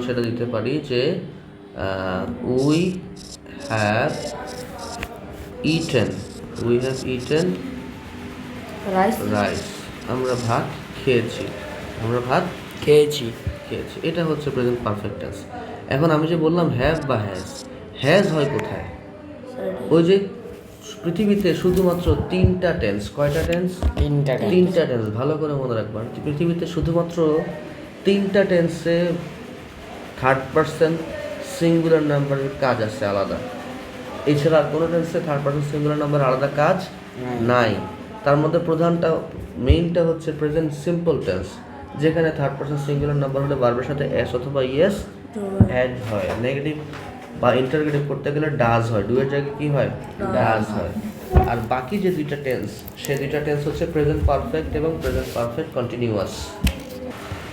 সেটা দিতে পারি যে উই হ্যাভ ইটেন রাইস। আমরা ভাত খেয়েছি। এটা হচ্ছে প্রেজেন্ট পারফেক্ট টেন্স। এখন আমি যে বললাম হ্যাভ বা হ্যাজ হয় কোথায়? ওই যে পৃথিবীতে শুধুমাত্র তিনটা টেন্স। কয়টা টেন্স? তিনটা টেন্স। ভালো করে মনে রাখবেন, পৃথিবীতে শুধুমাত্র তিনটা টেন্সে থার্ড পারসন সিঙ্গুলার নাম্বারের কাজ আছে আলাদা। এছাড়া আর কোনো টেন্সে থার্ড পারসন সিঙ্গুলার নাম্বার আলাদা কাজ নাই। তার মধ্যে মেইনটা হচ্ছে প্রেজেন্ট সিম্পল টেন্স, যেখানে থার্ড পারসন সিঙ্গুলার নাম্বার হলে ভার্বের সাথে এস অথবা ইয়েস অ্যাড হয়। নেগেটিভ বা ইন্টারগেটিভ করতে গেলে ডাজ হয়, ডু এর জায়গায় কি হয়? ডাজ হয়। আর বাকি যে দুইটা টেন্স, সেই দুইটা টেন্স হচ্ছে প্রেজেন্ট পারফেক্ট এবং প্রেজেন্ট পারফেক্ট কন্টিনিউয়াস।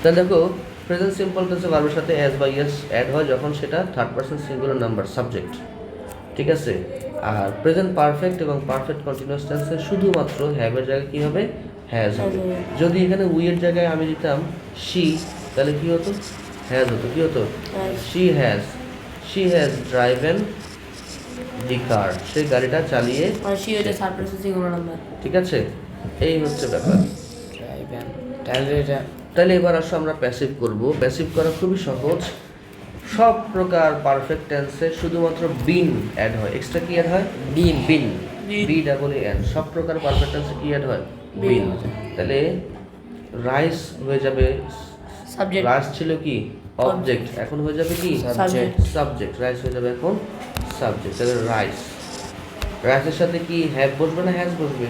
তাহলে দেখো, প্রেজেন্ট সিম্পল টেন্সে ভার্বের সাথে এস বা ইয়েস অ্যাড হয় যখন সেটা third person singular number subject, ঠিক আছে? আর প্রেজেন্ট পারফেক্ট এবং পারফেক্ট কন্টিনিউয়াস টেন্সে শুধুমাত্র হ্যাভের জায়গায় কি হবে? হ্যাজ হবে। যদি এখানে উইয়ের জায়গায় আমি দিতাম শি, তাহলে কি হতো? হ্যাজ হতো। কি হতো? শি হ্যাজ ড্রাইভেন দি কার। সেই গাড়িটা চালিয়ে, ঠিক আছে? এই হচ্ছে ব্যাপার। তাহলে এবার আসো আমরা প্যাসিভ করব। প্যাসিভ করা খুবই সহজ। সব প্রকার পারফেক্ট টেন্সে শুধুমাত্র বিন অ্যাড হয়। এক্সট্রা কি অ্যাড হয়? বিন। BEEN। সব প্রকার পারফেক্ট টেন্সে কি অ্যাড হয়? বিন। তাহলে রাইস হয়ে যাবে সাবজেক্ট। রাইস ছিল কি? অবজেক্ট। এখন হয়ে যাবে কি? সাবজেক্ট। রাইস হয়ে যাবে এখন সাবজেক্ট। তাহলে রাইসের সাথে কি হ্যাভ বসবে না হ্যাজ বসবে?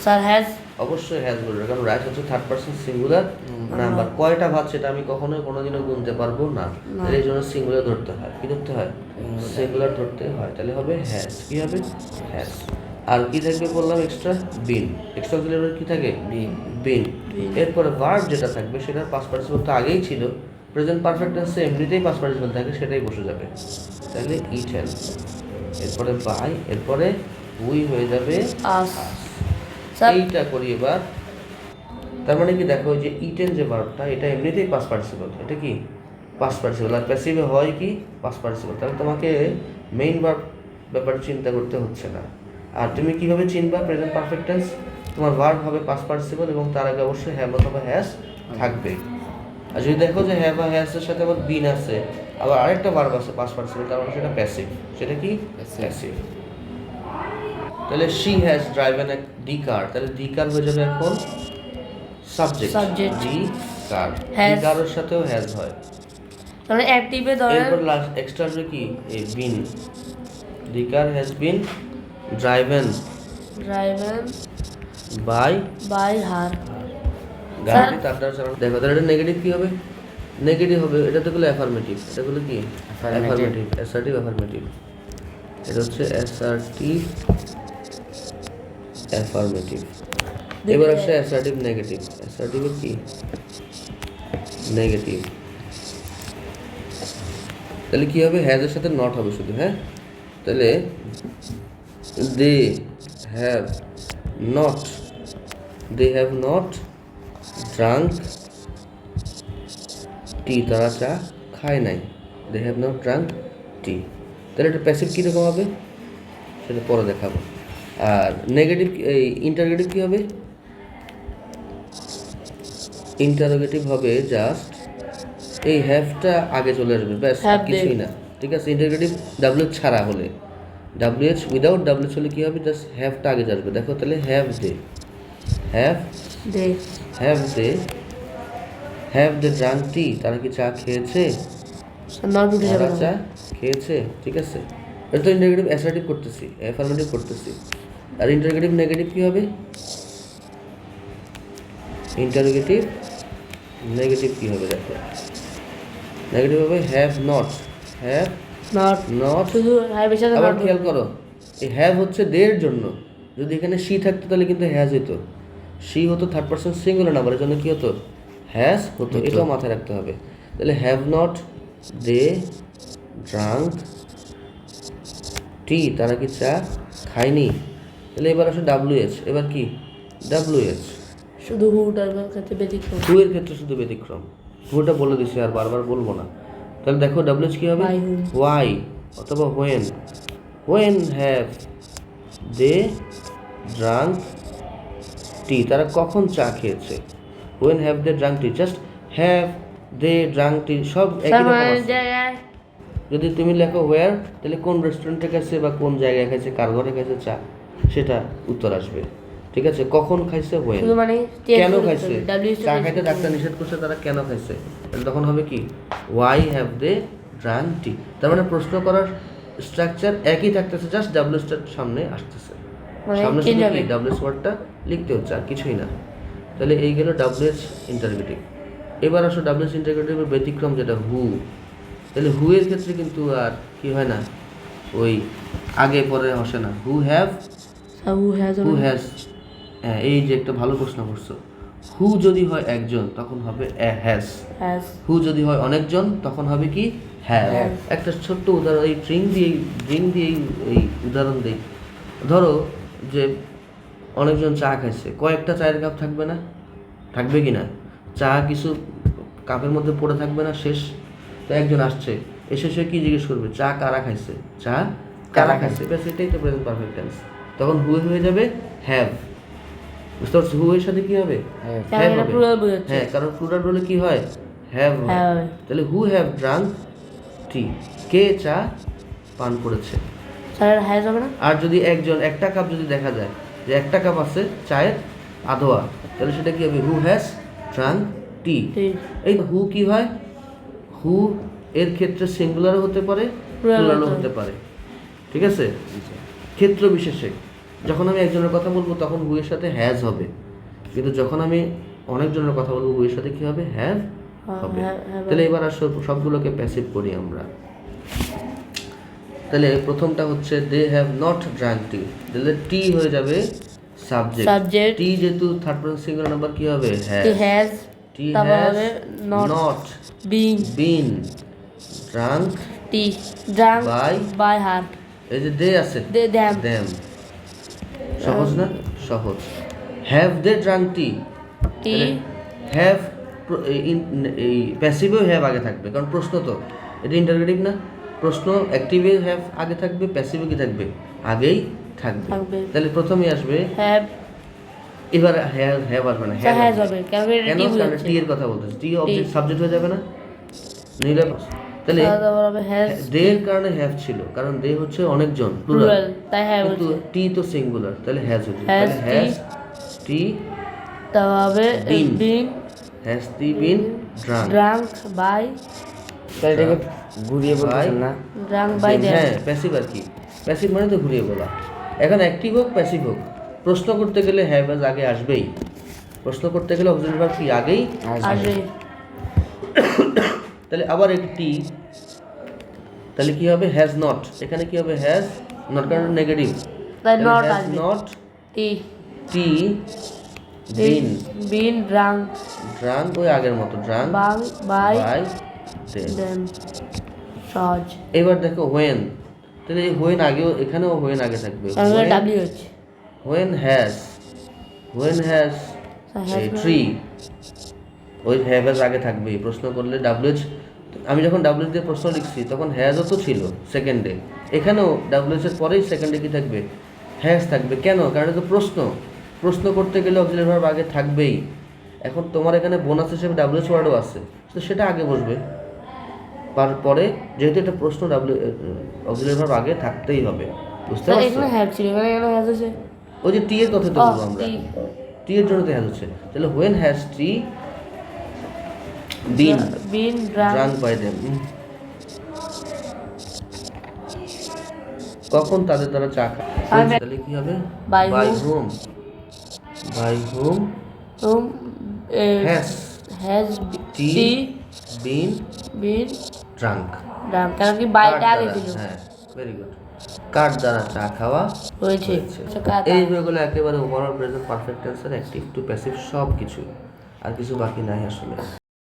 Sir has. অবশ্যই হ্যাজ বসবে, কারণ রাইস হচ্ছে থার্ড পারসন সিঙ্গুলার নাম্বার। কয়টা ভাত সেটা আমি কোনোদিনও গুনতে পারবো না, তাহলে এই জন্য সিঙ্গুলার ধরতে হয়। কি ধরতে হয়? সিঙ্গুলার ধরতে হয়। তাহলে হবে হ্যাজ। কি হবে? হ্যাজ। আর কি থাকবে বললাম? এক্সট্রা বিন। এক্সট্রা অক্সিলারি কি থাকে? বিন। এরপরে ভার্ব যেটা থাকবে সেটার পাস্ট পার্টিসিপল তো আগেই ছিল। প্রেজেন্ট পারফেক্ট টেন্সে এমনিতেই পাস্ট পার্টিসিপল থাকে, সেটাই বসে যাবে। তাহলে ইটেন, এরপরে বাই, এরপরে উই হয়ে যাবে আস। এইটা করি এবার। তার মানে কি দেখো, যে ইটেন যে ভার্বটা, এটা এমনিতেই পাস্ট পার্টিসিপল। এটা কি? Past participle. আর প্যাসিভে হয় কি? Past participle. তাহলে তোমাকে মেইন ভার্ব ব্যাপারে চিন্তা করতে হচ্ছে না। আর তুমি কিভাবে চিনবা প্রেজেন্ট পারফেক্ট টেন্স? তোমার ভার্ব হবে পাস্ট পার্টিসিপল এবং তার আগে অবশ্যই হ্যাভ অথবা হ্যাজ থাকবে। আর যদি দেখো যে হ্যাভ বা হ্যাজের সাথে আবার বিন আছে, আবার আরেকটা ভার্ব আছে পাস্ট পার্টিসিপল, তার মানে সেটা প্যাসিভ। সেটা কি? প্যাসিভ। তাহলে শি হ্যাজ ড্রাইভেন দি কার। তাহলে দি কার হয়ে যাবে এখন সাবজেক্ট। দি কার। দি কারের সাথেও হ্যাজ হয়। তাহলে অ্যাক্টিভে ধরে এরপর লাস্ট এক্সট্রা আসবে কি? এই been. The car has been driven by her. গাড়িটি তার দ্বারা চালানো। দেখো, তাহলে এটা নেগেটিভ কি হবে? নেগেটিভ হবে। এটা তো হলো অ্যাফার্মেটিভ। এটা হলো কি? অ্যাফার্মেটিভ। Assertive affirmative. এটা হচ্ছে অ্যাসার্টিভ অ্যাফার্মেটিভ। এবার আসছে অ্যাসার্টিভ নেগেটিভ। অ্যাসার্টিভ কি? নেগেটিভ। তাহলে কি হবে? হ্যাজের সাথে নট হবে শুধু। হ্যাঁ, তাহলে they have not drank tea. তারা চা খায় নাই। দে হ্যাভ নট ড্রাঙ্ক টি। তাহলে এটা প্যাসিভ কীরকম হবে সেটা পরে দেখাবো। আর নেগেটিভ, এই ইন্টারোগেটিভ কী হবে? ইন্টারোগেটিভ হবে জাস্ট এই হ্যাভটা আগে চলে আসবে, ব্যাস, কিছুই না। ঠিক আছে? ইন্টারোগেটিভ WH ছাড়া হলে, WH উইদাউট WH হলে কী হবে? জাস্ট হ্যাভটা আগে আসবে। দেখো, তাহলে হ্যাভ দে ড্রাঙ্ক টি। তারা কি চা খেয়েছে? তারা চা খেয়েছে। ঠিক আছে? এটা তো ইন্টারোগেটিভ অ্যাসার্টিভ করতেছি, অ্যাফার্মেটিভ করতেছি। আর ইন্টারোগেটিভ নেগেটিভ কী হবে? ইন্টারোগেটিভ নেগেটিভ কী হবে? দেখো, নেগেটিভ হবে হ্যাভ নট। শুধু হ্যাভের সাথে আবার খেয়াল করো, এই হ্যাভ হচ্ছে দের জন্য। যদি এখানে শি থাকতো তাহলে কিন্তু হ্যাজ হতো। শি হতো থার্ড পারসন সিঙ্গুলার নাম্বার, এর জন্য কি হতো? হ্যাজ হতো। এটাও মাথায় রাখতে হবে। তাহলে have not they drunk tea. তারা কি চা খায়নি? তাহলে এবার আসলে WH। এবার কি? WH শুধু হুটার ক্ষেত্রে ব্যতিক্রম। হু এর ক্ষেত্রে শুধু ব্যতিক্রম। হুটা বলে দিছি, আর বারবার বলবো না। তাহলে দেখো ডাব্লিউএইচ কি হবে By whom? ওয়াই অথবা when have they drunk tea, তারা কখন চা খেয়েছে। When have they drunk tea, just have they drunk tea সব একই স্যার রকম মানে আছে। জায়গায় যদি তুমি লেখো হোয়ার, তাহলে কোন রেস্টুরেন্টে খাইছে বা কোন জায়গায় খাইছে, কার ঘরে খাইছে চা, সেটা উত্তর আসবে। ঠিক আছে, কখন খাইছে হোয়েন, শুধু মানে কেন খাইছে, চা খাইতে ডাক্তার নিষেধ করছে, তারা কেন খাইছে, তাহলে তখন হবে কি ওয়াই হ্যাভ দে ড্রাঙ্ক টি। তার মানে প্রশ্ন করার স্ট্রাকচার একই থাকতেছে, জাস্ট ডাব্লিউএসটার সামনে আসতেছে, মানে সামনে change শুধু হবে। কি ডাব্লিউএস ওয়ার্ডটা লিখতে হচ্ছে আর কিছুই না। তাহলে এই গেল ডাব্লিউএস ইন্টারগেটিভ। এবার আসো ডাব্লিউএস ইন্টারগেটিভের ব্যতিক্রম যেটা হু। তাহলে হু এর ক্ষেত্রে কিন্তু আর কি হয় না, ওই আগে পরে আসে না। Who have, sir who has who has, হ্যাঁ এই যে একটা ভালো প্রশ্ন করছো। হু যদি হয় একজন তখন হবে হ্যাজ, হ্যাজ হু যদি হয় অনেকজন তখন হবে কি হ্যাভ। Have। একটা ছোট্ট উদাহরণ, এই ড্রিঙ্ক দিয়ে এই উদাহরণ দিই। ধরো যে অনেকজন চা খাইছে, কয়েকটা চায়ের কাপ থাকবে না, থাকবে কি না, চা কিছু কাপের মধ্যে পড়ে থাকবে না, শেষ। তো একজন আসছে, এসে সে কি জিজ্ঞেস করবে, চা কারা খাইছে, চা কারা খাইছে, ব্যাস এটাই তো প্রেজেন্ট পারফেক্ট টেন্স। তখন হু হয়ে যাবে হ্যাভ। বুঝতে পারছো, হু এর সাথে কি হবে কারণ হ্যাভ এটা হবে। plural বোঝাচ্ছে। হ্যাঁ, কারণ প্লুরাল বলে কি হয় হ্যাভ হয়। Have। তাহলে হু হ্যাভ ড্রাঙ্ক টি, কে চা পান করেছে। স্যার হ্যাজ হবে না? আর যদি একজন একটা কাপ যদি দেখা যায় যে একটা কাপ আছে চায়ের আধোয়া, তাহলে সেটা কি হবে হু হ্যাজ ড্রাঙ্ক টি। ঠিক। এই হু কি হয়, হু এর ক্ষেত্রে সিঙ্গুলারও হতে পারে প্লুরালও হতে পারে। ঠিক আছে, ক্ষেত্র বিশেষে যখন আমি একজনের কথা বলবো তখন হু এর সাথে হ্যাজ হবে, কিন্তু যখন আমি অনেকজনের কথা বলবো হু এর সাথে কি হবে হ্যাভ হবে। have তাহলে এবার আসো সবগুলোকে প্যাসিভ করি আমরা। তাহলে প্রথমটা হচ্ছে দে হ্যাভ নট ড্রাঙ্ক টি, তাহলে টি হয়ে যাবে সাবজেক্ট। Subject। টি যেহেতু থার্ড পারসন সিঙ্গুলার নাম্বার কি হবে হ্যাভ। টি হ্যাজ টি তারপর হ্যাজ হবে not not being been drunk tea drunk By- by her এই যে দে আছে them দেম, সহজ না, সহজ। Have they drunk tea, tea have এই প্যাসিভেও হ্যাভ আগে থাকবে, কারণ প্রশ্ন তো, এটা ইন্টারগেটিভ না, প্রশ্ন অ্যাক্টিভে হ্যাভ আগে থাকবে, প্যাসিভে কি থাকবে আগেই থাকবে। থাকবে। তাহলে প্রথমেই আসবে, have এবার হ্যাভ আসবে না, স্যার হ্যাজ হ্যাভ হবে কারণ এটা কেন, টি কারণ বোঝাচ্ছে টি এর কথা বলতেছে, টি অবজেক্ট সাবজেক্ট হয়ে যাবে না, নিলে। তাহলে তারপর হবে হ্যাজ দে এর কারণে হ্যাভ ছিল, কারণ দে হচ্ছে অনেকজন প্লুরাল প্লুরাল, তাই হ্যাভ কিন্তু হচ্ছে টি তো সিঙ্গুলার, তাহলে হ্যাজ হচ্ছে, Has তাহলে হ্যাজ টি তারপর হবে Been। Been has tea been drunk. drunk by তাহলে এটাকে ঘুরিয়ে বলতেছেন না? drunk by them হ্যাঁ প্যাসিভ আর কি, প্যাসিভ মানে তো ঘুরিয়ে বলা। এখন অ্যাক্টিভ হোক প্যাসিভ হোক, প্রশ্ন করতে গেলে হ্যাভ আজ আগে আসবেই, প্রশ্ন করতে গেলে অক্সিলারি ভার্ব কি আগেই আসবে তাহলে আবার একটি, তাহলে কি হবে হ্যাজ নট, এখানে কি হবে হ্যাজ নট, কারণ নেগেটিভ, তাই not হ্যাজ আসবে not tea tea been been drunk drunk, ওই আগের মতো drunk by by them. them সহজ এবার দেখো হোয়েন, তাহলে এই হোয়েন আগেও, এখানেও হোয়েন আগে থাকবে, কারণ ডাব্লিউ হচ্ছে হোয়েন হ্যাজ has ট্রি, ওই হ্যাভ এর আগে থাকবে। প্রশ্ন করলে ডাব্লিউএইচ, আমি যখন ডাব্লিউএইচ দিয়ে প্রশ্ন লিখছি তখন হ্যাজও তো ছিল সেকেন্ডে, এখানেও ডাব্লিউএইচ এর পরেই সেকেন্ডে কি থাকবে হ্যাজ থাকবে। কেন, কারণ এটা তো প্রশ্ন করতে গেলে অক্সিলারি ভার্ব আগে থাকবেই। এখন তোমার এখানে বোনাস হিসেবে ডাব্লিউএইচ ওয়ার্ডও আছে, তো সেটা আগে বসবে, পরে যেহেতু এটা প্রশ্ন অক্সিলারি ভার্ব আগে থাকতেই হবে, বুঝতে স্যার পারছো। এখানে হ্যাভ ছিল এখানে কেন হ্যাজ আছে ওই যে টি এর কথা তো ও, বলবো আমরা, টি। টি এর জন্য তো হ্যাজ হচ্ছে। তাহলে when has tea been been drunk drunk by them, কখন তাদের দ্বারা চা খায়, আমি- তাহলে কি হবে By by whom? Whom whom has has tea tea been been drunk. drunk কারণ কি বাইটা আগে ছিল হ্যাঁ ভেরি গুড, কার দ্বারা চা খাওয়া হয়েছে হয়েছে। আচ্ছা, কার এই হয়ে গেলো একেবারে ওভারঅল প্রেজেন্ট পারফেক্ট টেন্সের অ্যাক্টিভ টু প্যাসিভ সব কিছু, আর কিছু বাকি নাই আসলে।